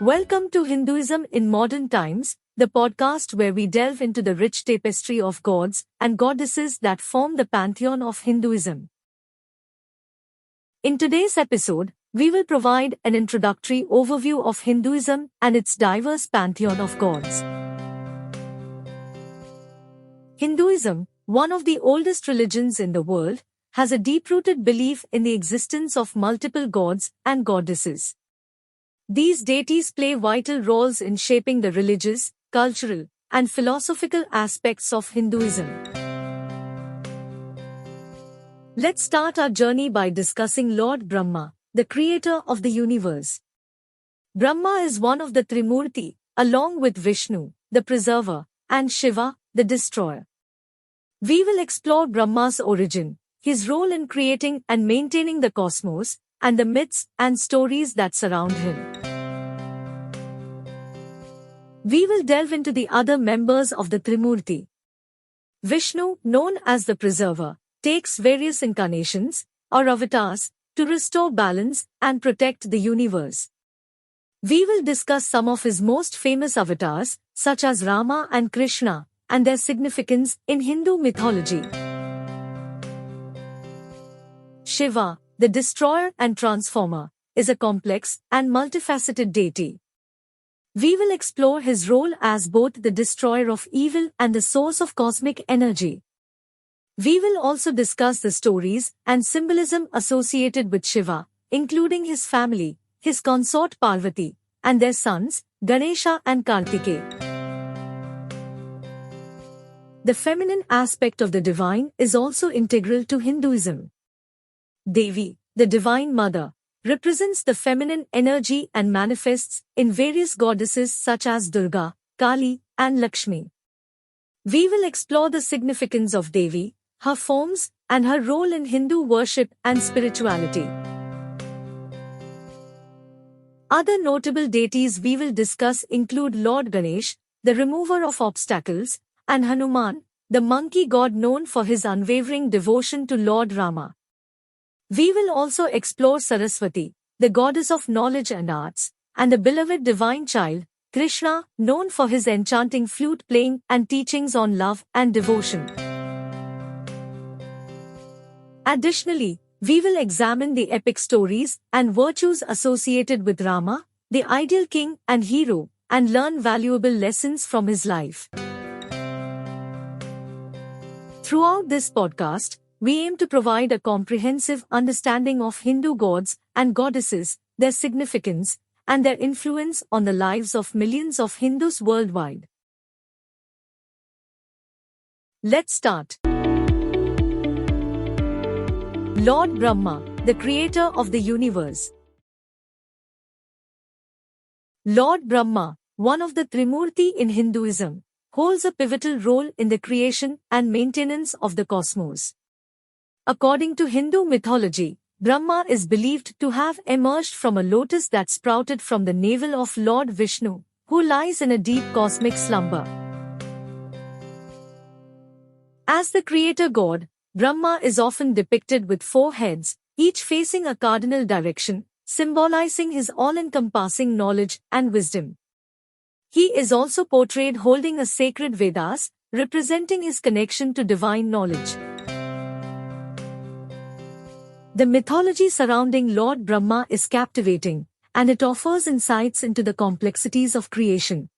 Welcome to Hinduism in Modern Times, the podcast where we delve into the rich tapestry of gods and goddesses that form the pantheon of Hinduism. In today's episode, we will provide an introductory overview of Hinduism and its diverse pantheon of gods. Hinduism, one of the oldest religions in the world, has a deep-rooted belief in the existence of multiple gods and goddesses. These deities play vital roles in shaping the religious, cultural, and philosophical aspects of Hinduism. Let's start our journey by discussing Lord Brahma, the creator of the universe. Brahma is one of the Trimurti, along with Vishnu, the preserver, and Shiva, the destroyer. We will explore Brahma's origin, his role in creating and maintaining the cosmos, and the myths and stories that surround him. We will delve into the other members of the Trimurti. Vishnu, known as the preserver, takes various incarnations, or avatars, to restore balance and protect the universe. We will discuss some of his most famous avatars, such as Rama and Krishna, and their significance in Hindu mythology. Shiva, the destroyer and transformer, is a complex and multifaceted deity. We will explore his role as both the destroyer of evil and the source of cosmic energy. We will also discuss the stories and symbolism associated with Shiva, including his family, his consort Parvati, and their sons, Ganesha and Kartikeya. The feminine aspect of the divine is also integral to Hinduism. Devi, the Divine Mother, represents the feminine energy and manifests in various goddesses such as Durga, Kali, and Lakshmi. We will explore the significance of Devi, her forms, and her role in Hindu worship and spirituality. Other notable deities we will discuss include Lord Ganesh, the remover of obstacles, and Hanuman, the monkey god known for his unwavering devotion to Lord Rama. We will also explore Saraswati, the goddess of knowledge and arts, and the beloved divine child, Krishna, known for his enchanting flute playing and teachings on love and devotion. Additionally, we will examine the epic stories and virtues associated with Rama, the ideal king and hero, and learn valuable lessons from his life. Throughout this podcast, we aim to provide a comprehensive understanding of Hindu gods and goddesses, their significance, and their influence on the lives of millions of Hindus worldwide. Let's start. Lord Brahma, the creator of the universe. Lord Brahma, one of the Trimurti in Hinduism, holds a pivotal role in the creation and maintenance of the cosmos. According to Hindu mythology, Brahma is believed to have emerged from a lotus that sprouted from the navel of Lord Vishnu, who lies in a deep cosmic slumber. As the creator god, Brahma is often depicted with 4 heads, each facing a cardinal direction, symbolizing his all-encompassing knowledge and wisdom. He is also portrayed holding a sacred Vedas, representing his connection to divine knowledge. The mythology surrounding Lord Brahma is captivating, and it offers insights into the complexities of creation.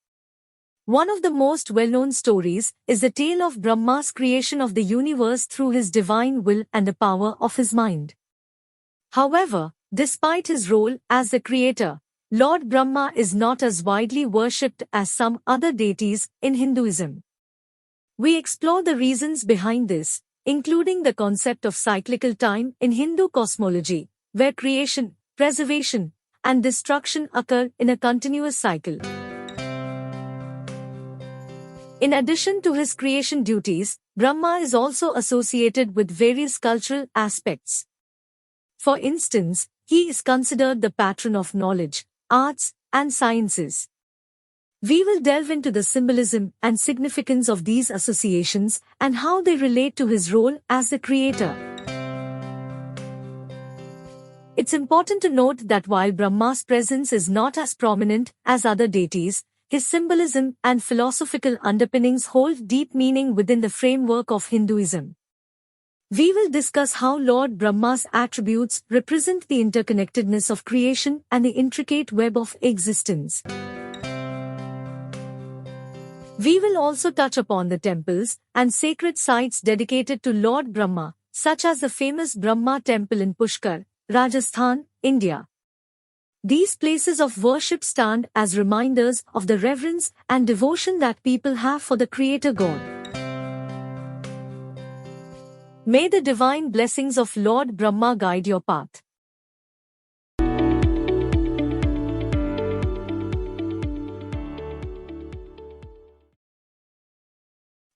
One of the most well-known stories is the tale of Brahma's creation of the universe through his divine will and the power of his mind. However, despite his role as the creator, Lord Brahma is not as widely worshipped as some other deities in Hinduism. We explore the reasons behind this, including the concept of cyclical time in Hindu cosmology, where creation, preservation, and destruction occur in a continuous cycle. In addition to his creation duties, Brahma is also associated with various cultural aspects. For instance, he is considered the patron of knowledge, arts, and sciences. We will delve into the symbolism and significance of these associations and how they relate to his role as the creator. It's important to note that while Brahma's presence is not as prominent as other deities, his symbolism and philosophical underpinnings hold deep meaning within the framework of Hinduism. We will discuss how Lord Brahma's attributes represent the interconnectedness of creation and the intricate web of existence. We will also touch upon the temples and sacred sites dedicated to Lord Brahma, such as the famous Brahma Temple in Pushkar, Rajasthan, India. These places of worship stand as reminders of the reverence and devotion that people have for the Creator God. May the divine blessings of Lord Brahma guide your path.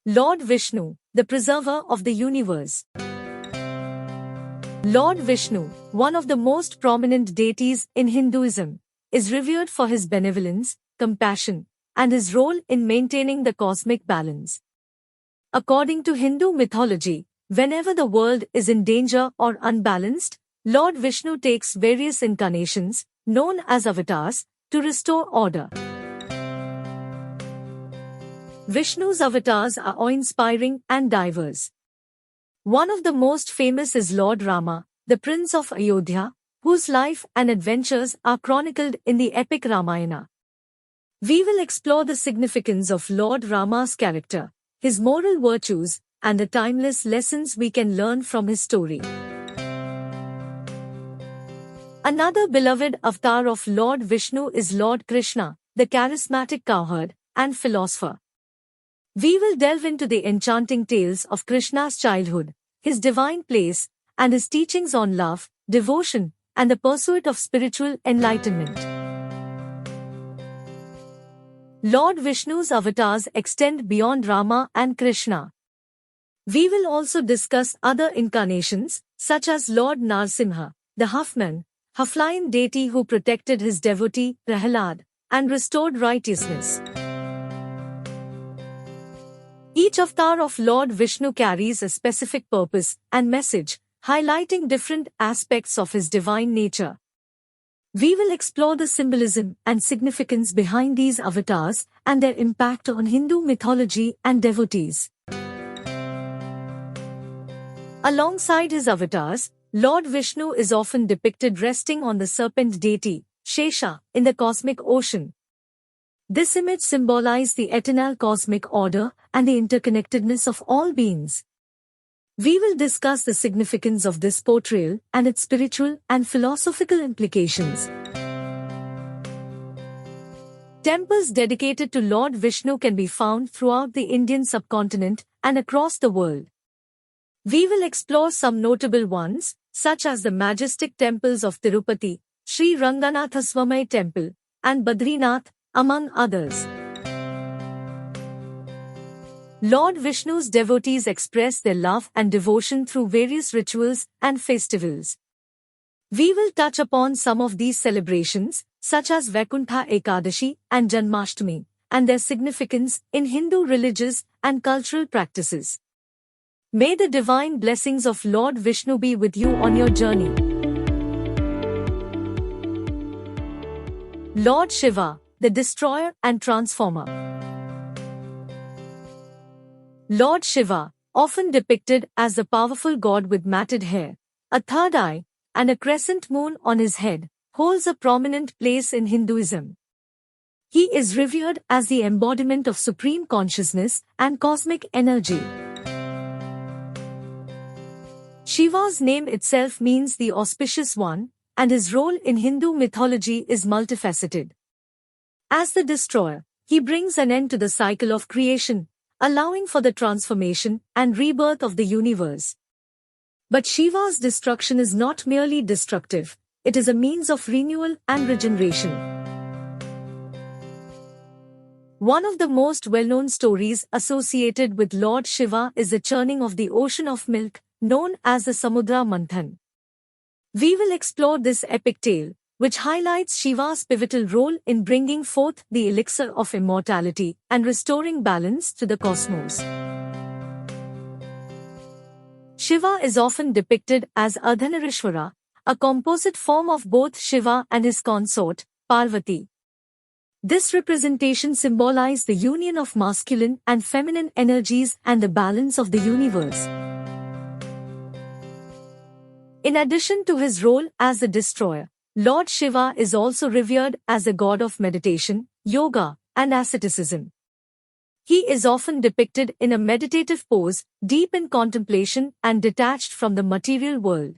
Lord Vishnu, the preserver of the universe. Lord Vishnu, one of the most prominent deities in Hinduism, is revered for his benevolence, compassion, and his role in maintaining the cosmic balance. According to Hindu mythology, whenever the world is in danger or unbalanced, Lord Vishnu takes various incarnations, known as avatars, to restore order. Vishnu's avatars are awe-inspiring and diverse. One of the most famous is Lord Rama, the Prince of Ayodhya, whose life and adventures are chronicled in the epic Ramayana. We will explore the significance of Lord Rama's character, his moral virtues, and the timeless lessons we can learn from his story. Another beloved avatar of Lord Vishnu is Lord Krishna, the charismatic cowherd and philosopher. We will delve into the enchanting tales of Krishna's childhood, his divine place, and his teachings on love, devotion, and the pursuit of spiritual enlightenment. Lord Vishnu's avatars extend beyond Rama and Krishna. We will also discuss other incarnations, such as Lord Narsimha, the half-lion deity who protected his devotee, Prahlad, and restored righteousness. Each avatar of Lord Vishnu carries a specific purpose and message, highlighting different aspects of his divine nature. We will explore the symbolism and significance behind these avatars and their impact on Hindu mythology and devotees. Alongside his avatars, Lord Vishnu is often depicted resting on the serpent deity, Shesha, in the cosmic ocean. This image symbolizes the eternal cosmic order and the interconnectedness of all beings. We will discuss the significance of this portrayal and its spiritual and philosophical implications. Temples dedicated to Lord Vishnu can be found throughout the Indian subcontinent and across the world. We will explore some notable ones, such as the majestic temples of Tirupati, Sri Ranganathaswamy Temple, and Badrinath, among others. Lord Vishnu's devotees express their love and devotion through various rituals and festivals. We will touch upon some of these celebrations, such as Vaikuntha Ekadashi and Janmashtami, and their significance in Hindu religious and cultural practices. May the divine blessings of Lord Vishnu be with you on your journey. Lord Shiva, the destroyer and transformer. Lord Shiva, often depicted as the powerful god with matted hair, a third eye, and a crescent moon on his head, holds a prominent place in Hinduism. He is revered as the embodiment of supreme consciousness and cosmic energy. Shiva's name itself means the auspicious one, and his role in Hindu mythology is multifaceted. As the destroyer, he brings an end to the cycle of creation, allowing for the transformation and rebirth of the universe. But Shiva's destruction is not merely destructive, it is a means of renewal and regeneration. One of the most well-known stories associated with Lord Shiva is the churning of the ocean of milk, known as the Samudra Manthan. We will explore this epic tale, which highlights Shiva's pivotal role in bringing forth the elixir of immortality and restoring balance to the cosmos. Shiva is often depicted as Ardhanarishvara, a composite form of both Shiva and his consort, Parvati. This representation symbolizes the union of masculine and feminine energies and the balance of the universe. In addition to his role as the destroyer, Lord Shiva is also revered as a god of meditation, yoga, and asceticism. He is often depicted in a meditative pose, deep in contemplation and detached from the material world.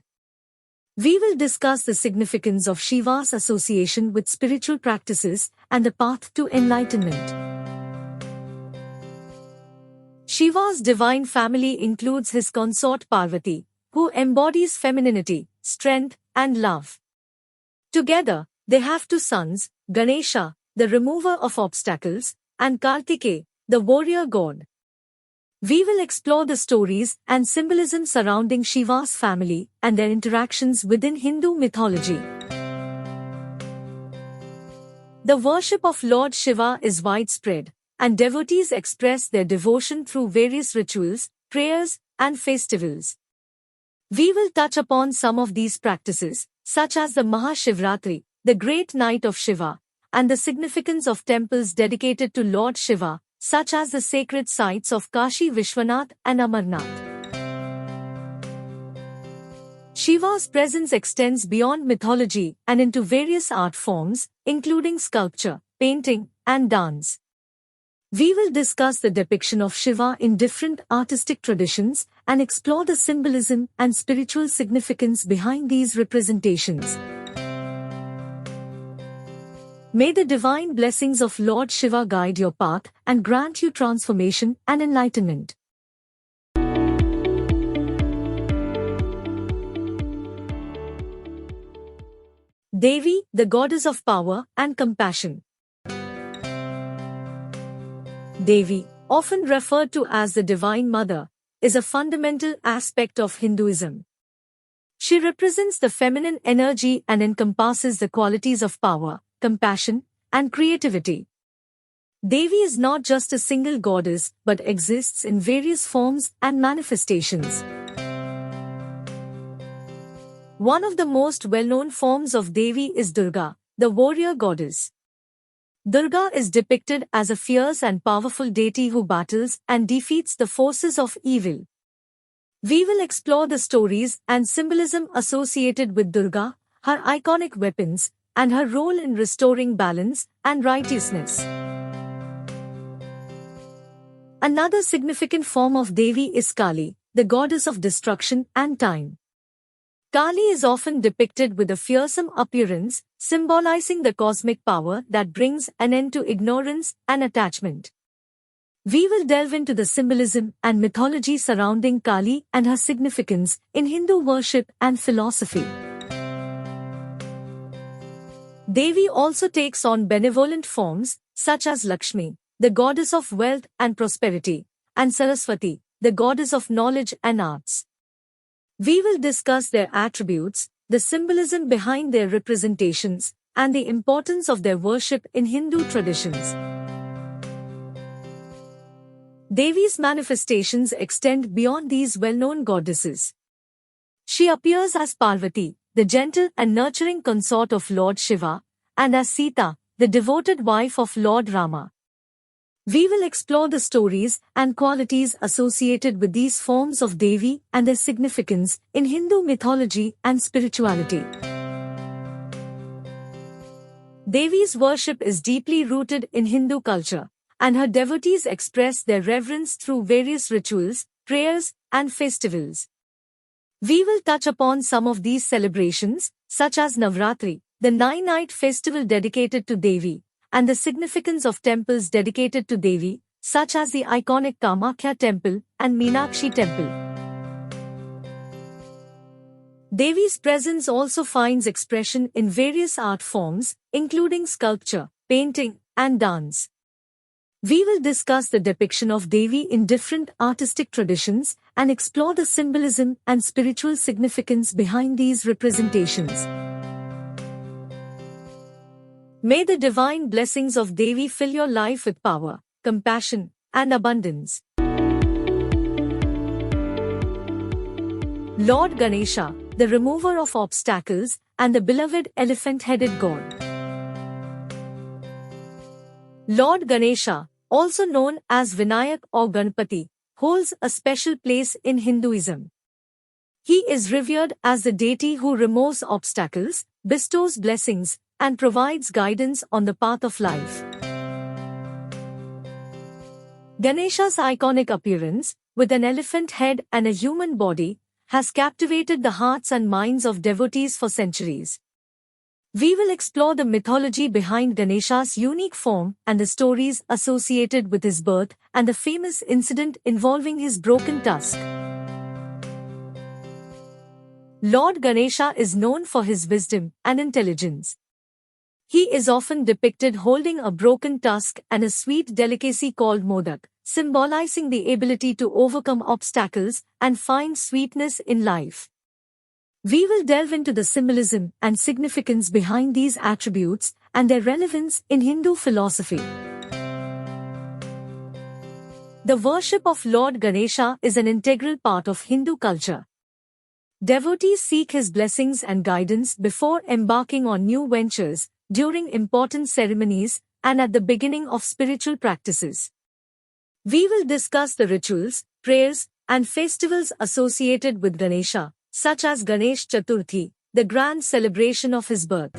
We will discuss the significance of Shiva's association with spiritual practices and the path to enlightenment. Shiva's divine family includes his consort Parvati, who embodies femininity, strength, and love. Together, they have two sons, Ganesha, the remover of obstacles, and Kartikeya, the warrior god. We will explore the stories and symbolism surrounding Shiva's family and their interactions within Hindu mythology. The worship of Lord Shiva is widespread, and devotees express their devotion through various rituals, prayers, and festivals. We will touch upon some of these practices, such as the Mahashivratri, the great night of Shiva, and the significance of temples dedicated to Lord Shiva, such as the sacred sites of Kashi Vishwanath and Amarnath. Shiva's presence extends beyond mythology and into various art forms, including sculpture, painting, and dance. We will discuss the depiction of Shiva in different artistic traditions and explore the symbolism and spiritual significance behind these representations. May the divine blessings of Lord Shiva guide your path and grant you transformation and enlightenment. Devi, the goddess of power and compassion. Devi, often referred to as the Divine Mother, is a fundamental aspect of Hinduism. She represents the feminine energy and encompasses the qualities of power, compassion, and creativity. Devi is not just a single goddess but exists in various forms and manifestations. One of the most well-known forms of Devi is Durga, the warrior goddess. Durga is depicted as a fierce and powerful deity who battles and defeats the forces of evil. We will explore the stories and symbolism associated with Durga, her iconic weapons, and her role in restoring balance and righteousness. Another significant form of Devi is Kali, the goddess of destruction and time. Kali is often depicted with a fearsome appearance, symbolizing the cosmic power that brings an end to ignorance and attachment. We will delve into the symbolism and mythology surrounding Kali and her significance in Hindu worship and philosophy. Devi also takes on benevolent forms, such as Lakshmi, the goddess of wealth and prosperity, and Saraswati, the goddess of knowledge and arts. We will discuss their attributes, the symbolism behind their representations, and the importance of their worship in Hindu traditions. Devi's manifestations extend beyond these well-known goddesses. She appears as Parvati, the gentle and nurturing consort of Lord Shiva, and as Sita, the devoted wife of Lord Rama. We will explore the stories and qualities associated with these forms of Devi and their significance in Hindu mythology and spirituality. Devi's worship is deeply rooted in Hindu culture, and her devotees express their reverence through various rituals, prayers, and festivals. We will touch upon some of these celebrations, such as Navratri, the 9-night festival dedicated to Devi, and the significance of temples dedicated to Devi, such as the iconic Kamakhya temple and Meenakshi temple. Devi's presence also finds expression in various art forms, including sculpture, painting, and dance. We will discuss the depiction of Devi in different artistic traditions and explore the symbolism and spiritual significance behind these representations. May the divine blessings of Devi fill your life with power, compassion, and abundance. Lord Ganesha, the remover of obstacles, and the beloved elephant-headed god. Lord Ganesha, also known as Vinayak or Ganpati, holds a special place in Hinduism. He is revered as the deity who removes obstacles, bestows blessings, and provides guidance on the path of life. Ganesha's iconic appearance, with an elephant head and a human body, has captivated the hearts and minds of devotees for centuries. We will explore the mythology behind Ganesha's unique form and the stories associated with his birth and the famous incident involving his broken tusk. Lord Ganesha is known for his wisdom and intelligence. He is often depicted holding a broken tusk and a sweet delicacy called modak, symbolizing the ability to overcome obstacles and find sweetness in life. We will delve into the symbolism and significance behind these attributes and their relevance in Hindu philosophy. The worship of Lord Ganesha is an integral part of Hindu culture. Devotees seek his blessings and guidance before embarking on new ventures, during important ceremonies, and at the beginning of spiritual practices. We will discuss the rituals, prayers, and festivals associated with Ganesha, such as Ganesh Chaturthi, the grand celebration of his birth.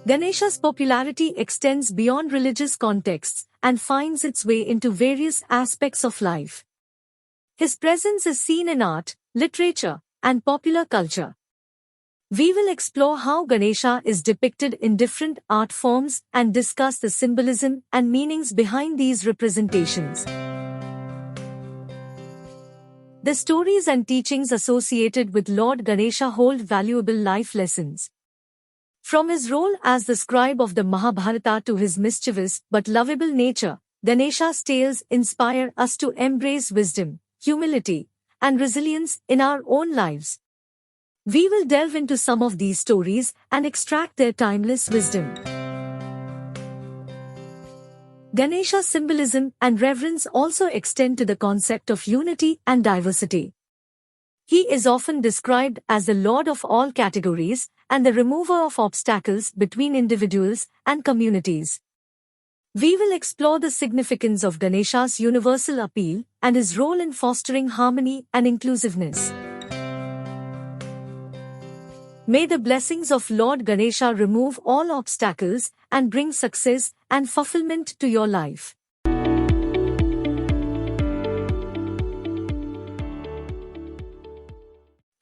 Ganesha's popularity extends beyond religious contexts and finds its way into various aspects of life. His presence is seen in art, literature, and popular culture. We will explore how Ganesha is depicted in different art forms and discuss the symbolism and meanings behind these representations. The stories and teachings associated with Lord Ganesha hold valuable life lessons. From his role as the scribe of the Mahabharata to his mischievous but lovable nature, Ganesha's tales inspire us to embrace wisdom, humility, and resilience in our own lives. We will delve into some of these stories and extract their timeless wisdom. Ganesha's symbolism and reverence also extend to the concept of unity and diversity. He is often described as the Lord of all categories and the remover of obstacles between individuals and communities. We will explore the significance of Ganesha's universal appeal and his role in fostering harmony and inclusiveness. May the blessings of Lord Ganesha remove all obstacles and bring success and fulfillment to your life.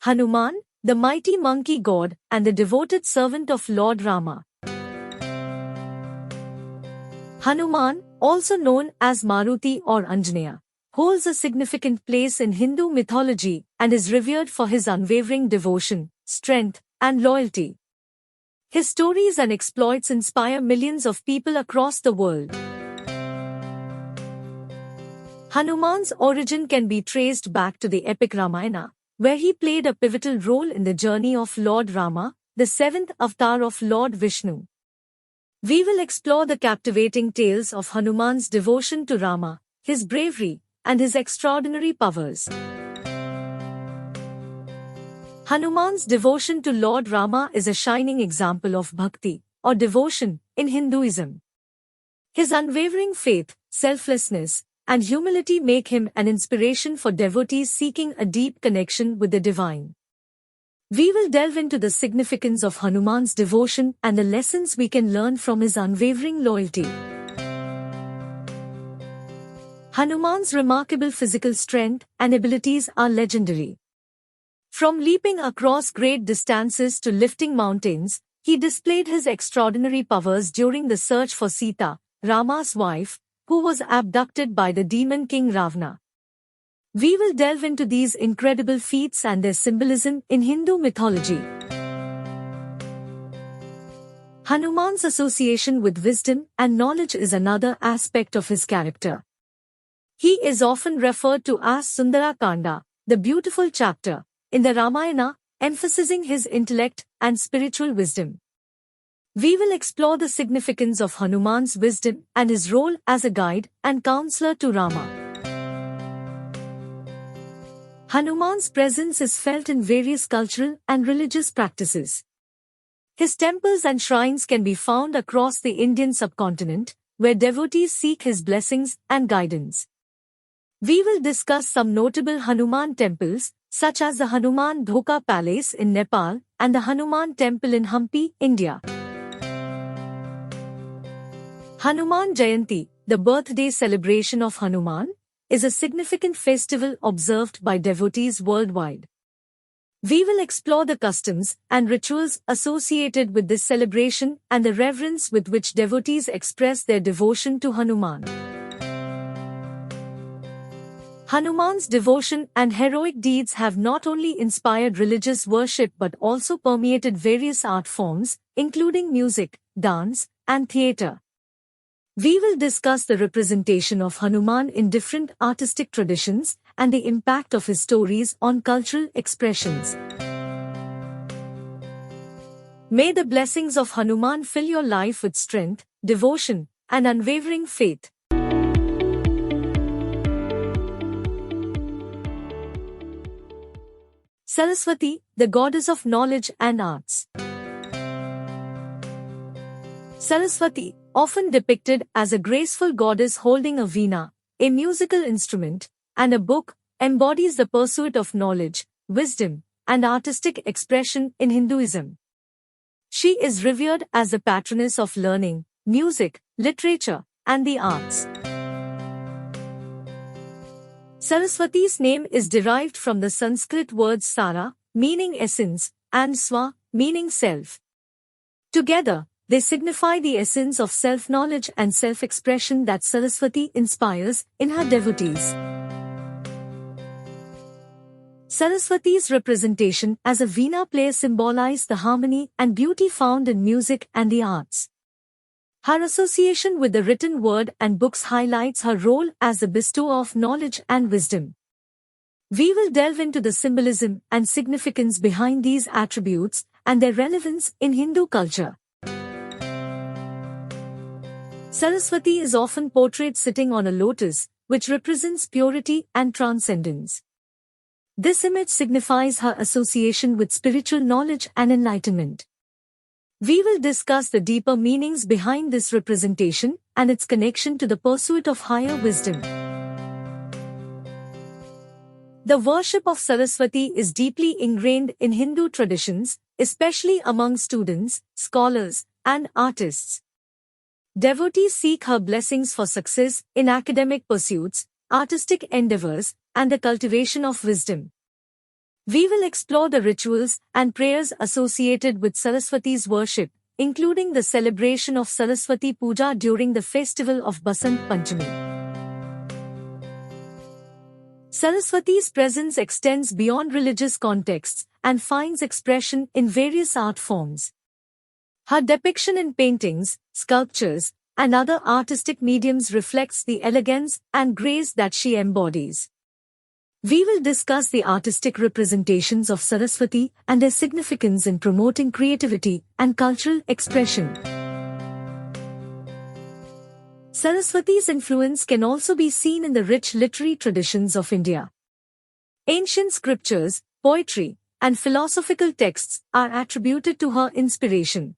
Hanuman, the mighty monkey god and the devoted servant of Lord Rama. Hanuman, also known as Maruti or Anjaneya, holds a significant place in Hindu mythology and is revered for his unwavering devotion, strength, and loyalty. His stories and exploits inspire millions of people across the world. Hanuman's origin can be traced back to the epic Ramayana, where he played a pivotal role in the journey of Lord Rama, the seventh avatar of Lord Vishnu. We will explore the captivating tales of Hanuman's devotion to Rama, his bravery, and his extraordinary powers. Hanuman's devotion to Lord Rama is a shining example of bhakti, or devotion, in Hinduism. His unwavering faith, selflessness, and humility make him an inspiration for devotees seeking a deep connection with the divine. We will delve into the significance of Hanuman's devotion and the lessons we can learn from his unwavering loyalty. Hanuman's remarkable physical strength and abilities are legendary. From leaping across great distances to lifting mountains, he displayed his extraordinary powers during the search for Sita, Rama's wife, who was abducted by the demon king Ravana. We will delve into these incredible feats and their symbolism in Hindu mythology. Hanuman's association with wisdom and knowledge is another aspect of his character. He is often referred to as Sundara Kanda, the beautiful chapter, in the Ramayana, emphasizing his intellect and spiritual wisdom. We will explore the significance of Hanuman's wisdom and his role as a guide and counselor to Rama. Hanuman's presence is felt in various cultural and religious practices. His temples and shrines can be found across the Indian subcontinent, where devotees seek his blessings and guidance. We will discuss some notable Hanuman temples, such as the Hanuman Dhoka Palace in Nepal and the Hanuman Temple in Hampi, India. Hanuman Jayanti, the birthday celebration of Hanuman, is a significant festival observed by devotees worldwide. We will explore the customs and rituals associated with this celebration and the reverence with which devotees express their devotion to Hanuman. Hanuman's devotion and heroic deeds have not only inspired religious worship but also permeated various art forms, including music, dance, and theatre. We will discuss the representation of Hanuman in different artistic traditions and the impact of his stories on cultural expressions. May the blessings of Hanuman fill your life with strength, devotion, and unwavering faith. Saraswati, the goddess of knowledge and arts. Saraswati, often depicted as a graceful goddess holding a veena, a musical instrument, and a book, embodies the pursuit of knowledge, wisdom, and artistic expression in Hinduism. She is revered as the patroness of learning, music, literature, and the arts. Saraswati's name is derived from the Sanskrit words Sara, meaning essence, and Swa, meaning self. Together, they signify the essence of self-knowledge and self-expression that Saraswati inspires in her devotees. Saraswati's representation as a veena player symbolizes the harmony and beauty found in music and the arts. Her association with the written word and books highlights her role as the bestower of knowledge and wisdom. We will delve into the symbolism and significance behind these attributes and their relevance in Hindu culture. Saraswati is often portrayed sitting on a lotus, which represents purity and transcendence. This image signifies her association with spiritual knowledge and enlightenment. We will discuss the deeper meanings behind this representation and its connection to the pursuit of higher wisdom. The worship of Saraswati is deeply ingrained in Hindu traditions, especially among students, scholars, and artists. Devotees seek her blessings for success in academic pursuits, artistic endeavors, and the cultivation of wisdom. We will explore the rituals and prayers associated with Saraswati's worship, including the celebration of Saraswati Puja during the festival of Basant Panchami. Saraswati's presence extends beyond religious contexts and finds expression in various art forms. Her depiction in paintings, sculptures, and other artistic mediums reflects the elegance and grace that she embodies. We will discuss the artistic representations of Saraswati and their significance in promoting creativity and cultural expression. Saraswati's influence can also be seen in the rich literary traditions of India. Ancient scriptures, poetry, and philosophical texts are attributed to her inspiration.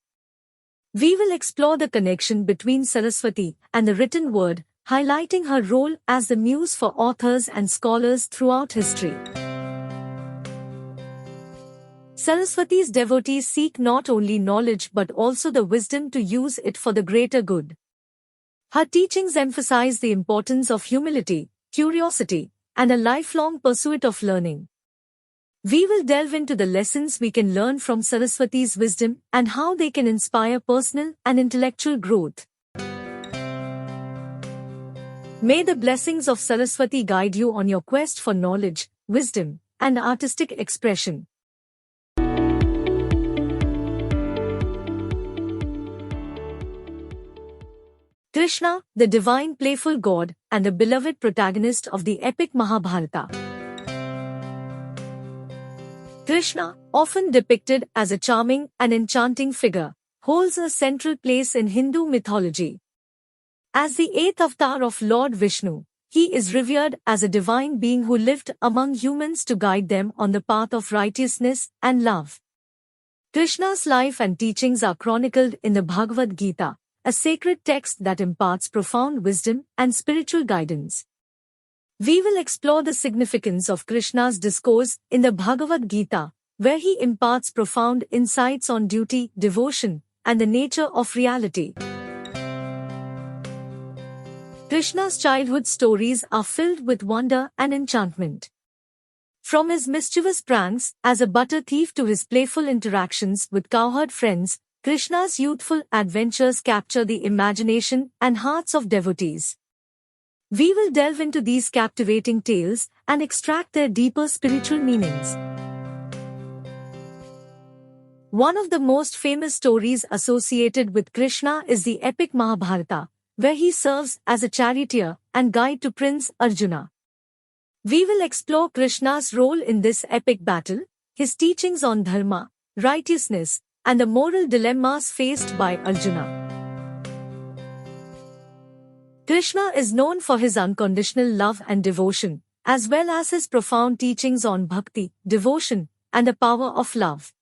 We will explore the connection between Saraswati and the written word, highlighting her role as the muse for authors and scholars throughout history. Saraswati's devotees seek not only knowledge but also the wisdom to use it for the greater good. Her teachings emphasize the importance of humility, curiosity, and a lifelong pursuit of learning. We will delve into the lessons we can learn from Saraswati's wisdom and how they can inspire personal and intellectual growth. May the blessings of Saraswati guide you on your quest for knowledge, wisdom, and artistic expression. Krishna, the divine playful god and the beloved protagonist of the epic Mahabharata. Krishna, often depicted as a charming and enchanting figure, holds a central place in Hindu mythology. As the eighth avatar of Lord Vishnu, He is revered as a divine being who lived among humans to guide them on the path of righteousness and love. Krishna's life and teachings are chronicled in the Bhagavad Gita, a sacred text that imparts profound wisdom and spiritual guidance. We will explore the significance of Krishna's discourse in the Bhagavad Gita, where he imparts profound insights on duty, devotion, and the nature of reality. Krishna's childhood stories are filled with wonder and enchantment. From his mischievous pranks as a butter thief to his playful interactions with cowherd friends, Krishna's youthful adventures capture the imagination and hearts of devotees. We will delve into these captivating tales and extract their deeper spiritual meanings. One of the most famous stories associated with Krishna is the epic Mahabharata, where he serves as a charioteer and guide to Prince Arjuna. We will explore Krishna's role in this epic battle, his teachings on dharma, righteousness, and the moral dilemmas faced by Arjuna. Krishna is known for his unconditional love and devotion, as well as his profound teachings on bhakti, devotion, and the power of love.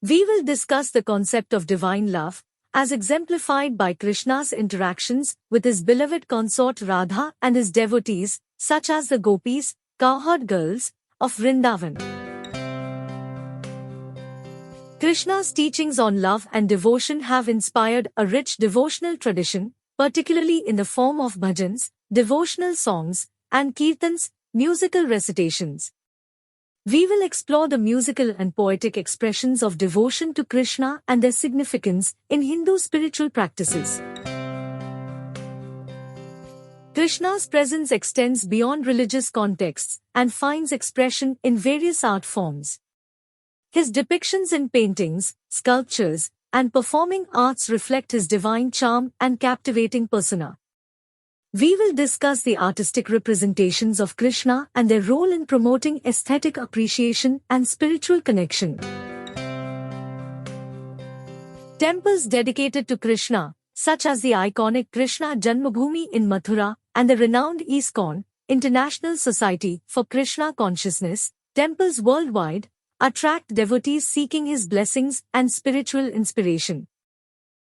We will discuss the concept of divine love, as exemplified by Krishna's interactions with his beloved consort Radha and his devotees, such as the gopis, cowherd girls, of Vrindavan. Krishna's teachings on love and devotion have inspired a rich devotional tradition, particularly in the form of bhajans, devotional songs, and kirtans, musical recitations. We will explore the musical and poetic expressions of devotion to Krishna and their significance in Hindu spiritual practices. Krishna's presence extends beyond religious contexts and finds expression in various art forms. His depictions in paintings, sculptures, and performing arts reflect his divine charm and captivating persona. We will discuss the artistic representations of Krishna and their role in promoting aesthetic appreciation and spiritual connection. Temples dedicated to Krishna, such as the iconic Krishna Janmabhoomi in Mathura and the renowned ISKCON, International Society for Krishna Consciousness, temples worldwide, attract devotees seeking his blessings and spiritual inspiration.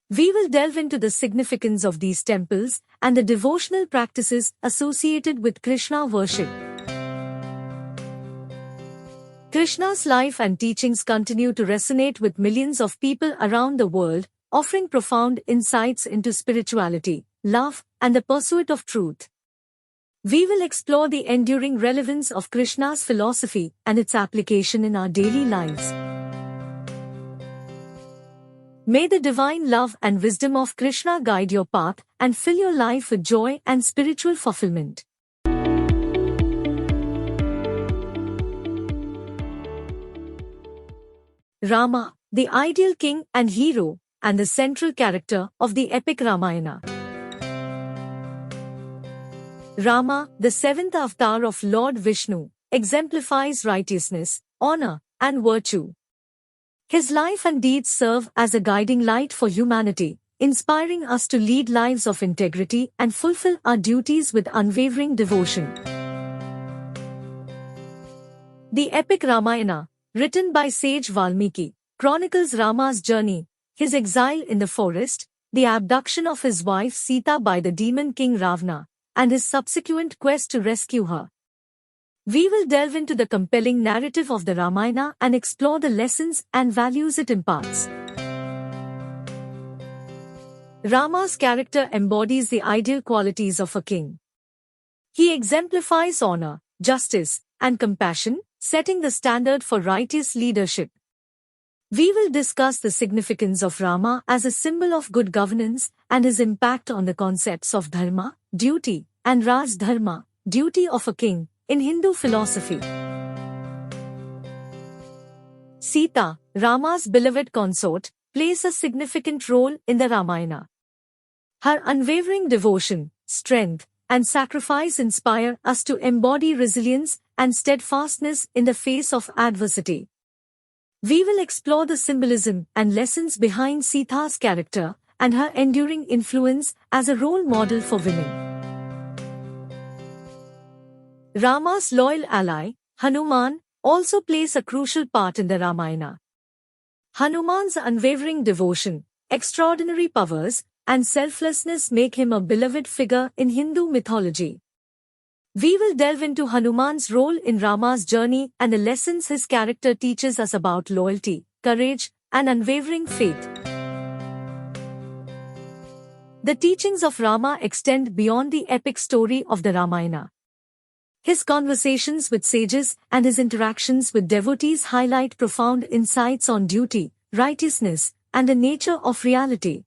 We will delve into the significance of these temples and the devotional practices associated with Krishna worship. Krishna's life and teachings continue to resonate with millions of people around the world, offering profound insights into spirituality, love, and the pursuit of truth. We will explore the enduring relevance of Krishna's philosophy and its application in our daily lives. May the divine love and wisdom of Krishna guide your path and fill your life with joy and spiritual fulfillment. Rama, the ideal king and hero, and the central character of the epic Ramayana. Rama, the seventh avatar of Lord Vishnu, exemplifies righteousness, honor, and virtue. His life and deeds serve as a guiding light for humanity, inspiring us to lead lives of integrity and fulfill our duties with unwavering devotion. The epic Ramayana, written by sage Valmiki, chronicles Rama's journey, his exile in the forest, the abduction of his wife Sita by the demon king Ravana, and his subsequent quest to rescue her. We will delve into the compelling narrative of the Ramayana and explore the lessons and values it imparts. Rama's character embodies the ideal qualities of a king. He exemplifies honor, justice, and compassion, setting the standard for righteous leadership. We will discuss the significance of Rama as a symbol of good governance and his impact on the concepts of dharma, duty, and Raj Dharma, duty of a king, in Hindu philosophy. Sita, Rama's beloved consort, plays a significant role in the Ramayana. Her unwavering devotion, strength, and sacrifice inspire us to embody resilience and steadfastness in the face of adversity. We will explore the symbolism and lessons behind Sita's character and her enduring influence as a role model for women. Rama's loyal ally, Hanuman, also plays a crucial part in the Ramayana. Hanuman's unwavering devotion, extraordinary powers, and selflessness make him a beloved figure in Hindu mythology. We will delve into Hanuman's role in Rama's journey and the lessons his character teaches us about loyalty, courage, and unwavering faith. The teachings of Rama extend beyond the epic story of the Ramayana. His conversations with sages and his interactions with devotees highlight profound insights on duty, righteousness, and the nature of reality.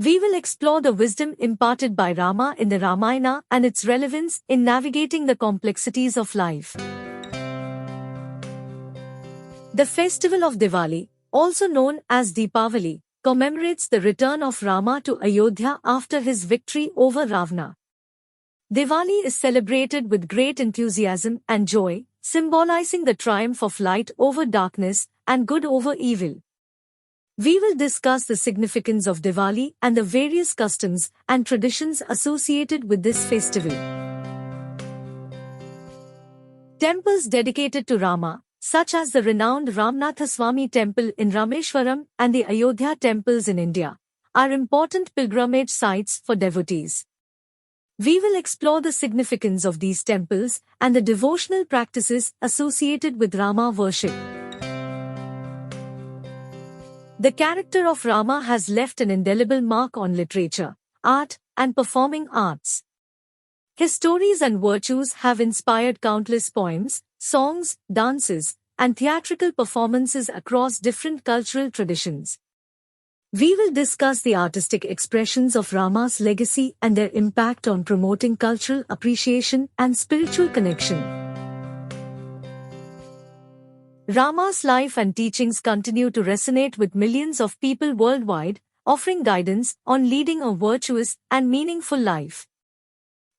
We will explore the wisdom imparted by Rama in the Ramayana and its relevance in navigating the complexities of life. The festival of Diwali, also known as Deepavali, commemorates the return of Rama to Ayodhya after his victory over Ravana. Diwali is celebrated with great enthusiasm and joy, symbolizing the triumph of light over darkness and good over evil. We will discuss the significance of Diwali and the various customs and traditions associated with this festival. Temples dedicated to Rama, such as the renowned Ramnathaswamy Temple in Rameshwaram and the Ayodhya temples in India, are important pilgrimage sites for devotees. We will explore the significance of these temples and the devotional practices associated with Rama worship. The character of Rama has left an indelible mark on literature, art, and performing arts. His stories and virtues have inspired countless poems, songs, dances, and theatrical performances across different cultural traditions. We will discuss the artistic expressions of Rama's legacy and their impact on promoting cultural appreciation and spiritual connection. Rama's life and teachings continue to resonate with millions of people worldwide, offering guidance on leading a virtuous and meaningful life.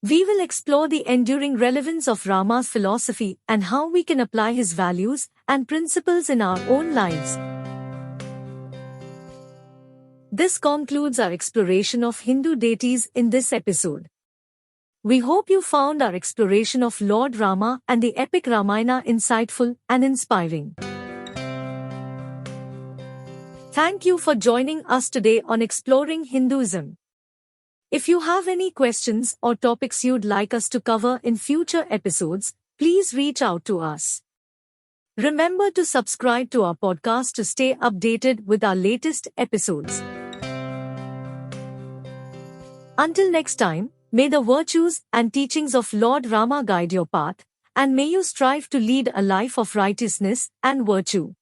We will explore the enduring relevance of Rama's philosophy and how we can apply his values and principles in our own lives. This concludes our exploration of Hindu deities in this episode. We hope you found our exploration of Lord Rama and the epic Ramayana insightful and inspiring. Thank you for joining us today on Exploring Hinduism. If you have any questions or topics you'd like us to cover in future episodes, please reach out to us. Remember to subscribe to our podcast to stay updated with our latest episodes. Until next time, may the virtues and teachings of Lord Rama guide your path, and may you strive to lead a life of righteousness and virtue.